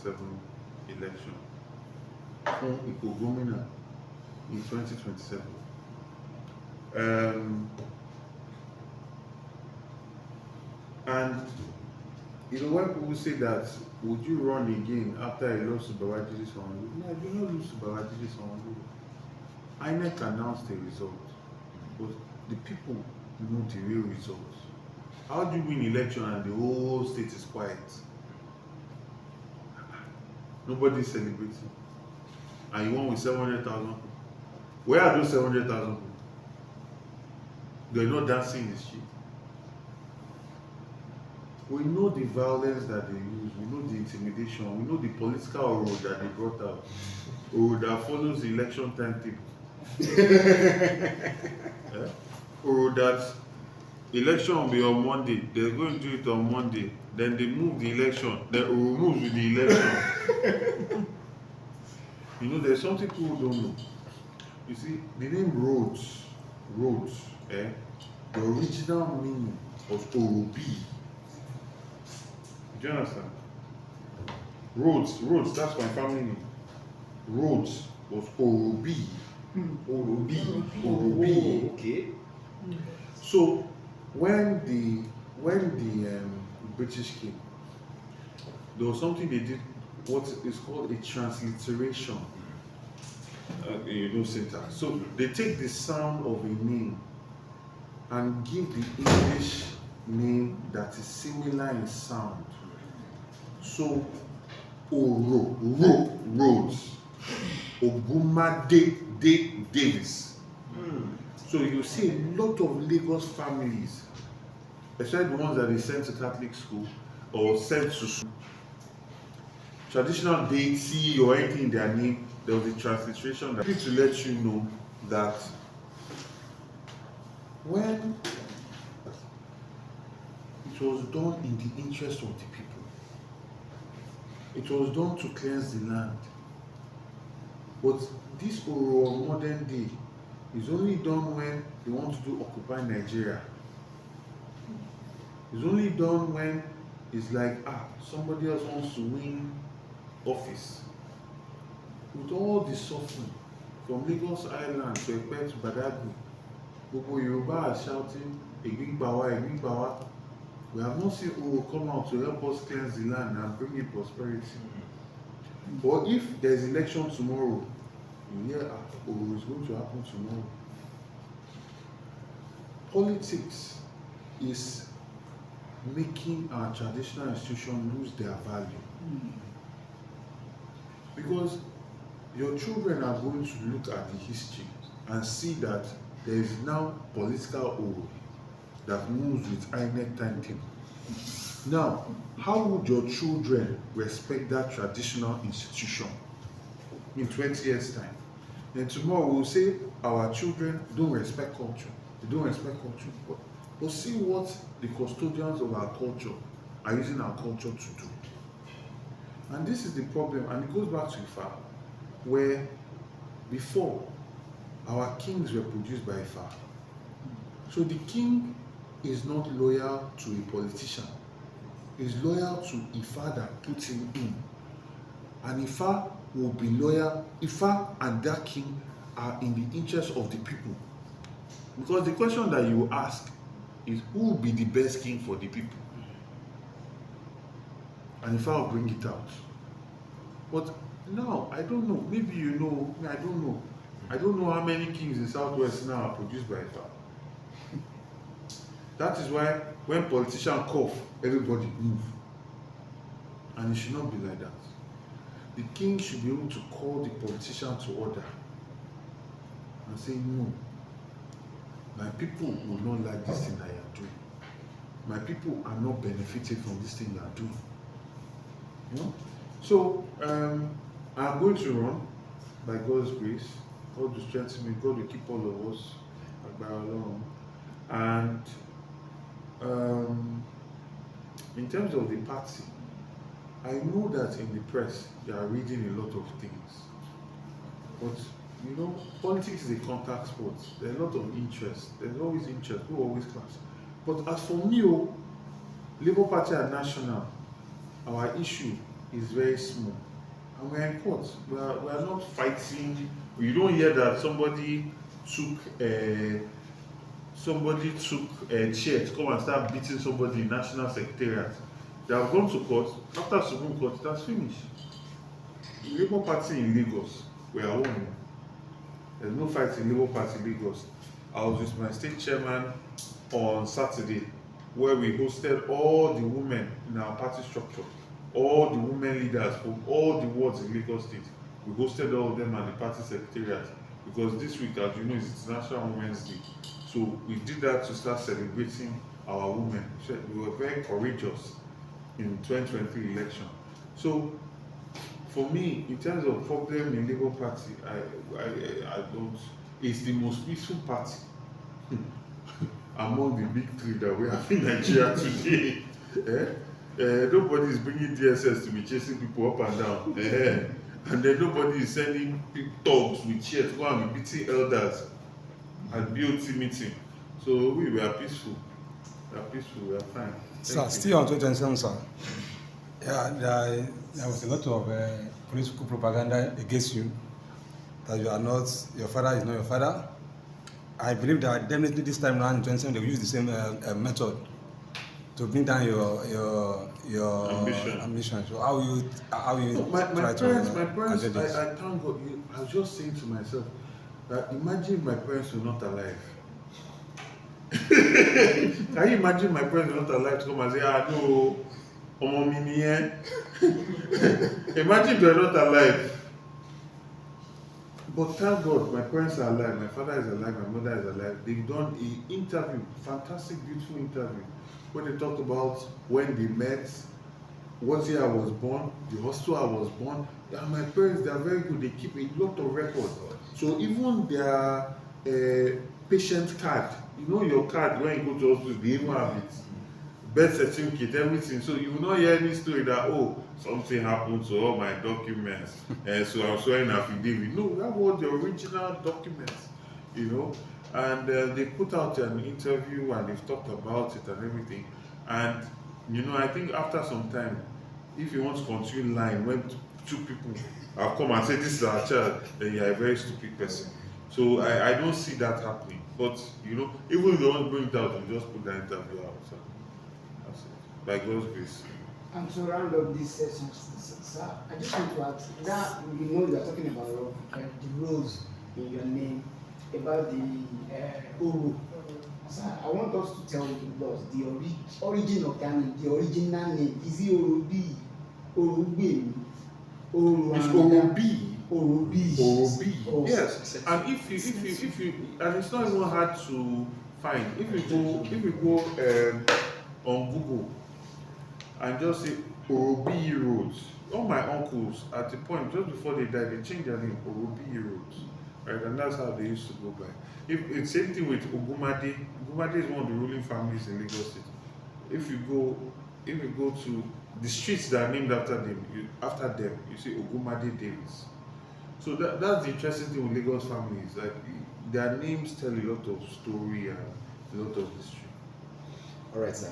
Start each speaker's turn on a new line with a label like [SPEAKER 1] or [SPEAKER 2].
[SPEAKER 1] 2027 election. Ipò gómìnà in 2027. And you know, when people say that, would you run again after I lost to Babajide Sanwo-Olu? No, I do not lose to Babajide Sanwo-Olu. INEC announced the result, but the people know the real results. How do you win election and the whole state is quiet? Nobody is celebrating. And you won with 700,000 people. Where are those 700,000 people? They're not dancing in the street. We know the violence that they use, we know the intimidation, we know the political road that they brought out, road that follows the election timetable. Yeah? Or that election will be on Monday, they're going to do it on Monday, then they move the election, then it will move with the election. You know, there's something people don't know. You see, the name Rhodes, the original meaning was Orobi. Do you understand? Rhodes, that's my family name. Rhodes was Orobi. Orobi.
[SPEAKER 2] Okay.
[SPEAKER 1] So when the British came, there was something they did, what is called a transliteration. Syntax. So they take the sound of a name and give the English name that is similar in sound. So Rhodes, Ogumade Davis. So you see a lot of Lagos families, especially the ones that they sent to Catholic school or sent to school, traditional deity or anything in their name, there was a transliteration that to let you know that when it was done in the interest of the people, it was done to cleanse the land. But this Oro modern day is only done when they want to do occupy Nigeria. It's only done when it's like, somebody else wants to win office. With all the suffering from Lagos Island to Ekpe to Badagry, Gbogbo Yoruba are shouting, Egigbawa. We have not seen Oro come out to help us cleanse the land and bring in prosperity. But if there's election tomorrow, you hear Oro is going to happen tomorrow. Politics is making our traditional institutions lose their value. Because your children are going to look at the history and see that there is now political Oro that moves with INEC timetable. Now, how would your children respect that traditional institution in 20 years' time? Then tomorrow we'll say our children don't respect culture. They don't respect culture. But we'll see what the custodians of our culture are using our culture to do. And this is the problem, and it goes back to Ifa, where before our kings were produced by Ifa. So the king is not loyal to a politician. He's loyal to Ifa that puts him in. And Ifa will be loyal. Ifa and that king are in the interest of the people. Because the question that you ask is, who will be the best king for the people? And Ifa will bring it out. But now, I don't know. Maybe you know. I don't know. I don't know how many kings in Southwest now are produced by Ifa. That is why when politicians cough, everybody move. And it should not be like that. The king should be able to call the politician to order and say, no, my people will not like this thing that you are doing. My people are not benefiting from this thing you are doing. You know? So, I'm going to run by God's grace. God will strengthen me. God will keep all of us along. And in terms of the party, I know that in the press they are reading a lot of things. But you know, politics is a contact sport. There's a lot of interest. There's always interest. We always clash. But as for me, Labour Party and National, our issue is very small. And we are in court. We are not fighting. You don't hear that somebody took a chair to come and start beating somebody in National Secretariat. They have gone to court. After Supreme Court, it has finished. The Labour Party in Lagos, we are one. There's no fight in Labour Party in Lagos. I was with my state chairman on Saturday, where we hosted all the women in our party structure, all the women leaders from all the wards in Lagos State. We hosted all of them at the party secretariat because this week, as you know, is International Women's Day. So we did that to start celebrating our women. We were very courageous in 2023 election. So for me, in terms of problem in Labour Party, I don't. It's the most peaceful party among the big three that we have in Nigeria today. Nobody is bringing DSS to be chasing people up and down. And then nobody is sending thugs with chairs to go and be beating elders at BOT meeting. So we are peaceful. We are peaceful, we are fine.
[SPEAKER 2] Sir, still on 2027, sir. Yeah, there was a lot of political propaganda against you, that you are not, your father is not your father. I believe that definitely this time around in 2027 they will use the same method to bring down your ambition. So how you
[SPEAKER 1] my
[SPEAKER 2] try
[SPEAKER 1] parents,
[SPEAKER 2] to
[SPEAKER 1] my parents,
[SPEAKER 2] handle this?
[SPEAKER 1] I thank God. I was just saying to myself that imagine my parents were not alive. Can you imagine my parents were not alive to come and say, no, imagine they're not alive. But thank God, my parents are alive, my father is alive, my mother is alive. They've done an interview, fantastic, beautiful interview, where they talked about when they met, what year I was born, the hospital I was born. And my parents, they are very good, they keep a lot of records. So even their patient card, you know your card when you go to hospital, they even have it. Birth certificate, everything. So you will not hear any story that, oh, something happened to all my documents, so I'm swearing affidavit. No, that was the original documents, you know. And they put out an interview and they've talked about it and everything. And, you know, I think after some time, if you want to continue lying, when two people have come and said, this is our child, then you're a very stupid person. So I don't see that happening. But, you know, even if they want to bring it out, you just put that interview out. So that's it. By God's grace.
[SPEAKER 3] And to round up this session, sir, I just want to ask that you know you are talking about the rose in your name, about the Uru. Sir, I want us to tell us the origin of that name, the original name. Is it Orubi? Orubi?
[SPEAKER 1] It's Orubi.
[SPEAKER 3] Orubi.
[SPEAKER 1] Orubi.
[SPEAKER 3] Oh.
[SPEAKER 1] Yes. And if you and it's not even hard to find. If you go on Google and just say Orubi Rhodes. All my uncles at the point just before they died, they changed their name Orubi Rhodes, right? And that's how they used to go by. If it's same thing with Ogumade. Ogumade is one of the ruling families in Lagos State. If you go to the streets that are named after them, you see Ogumade Davis. So that's the interesting thing with Lagos families. Like their names tell a lot of story and a lot of history.
[SPEAKER 4] All right, sir.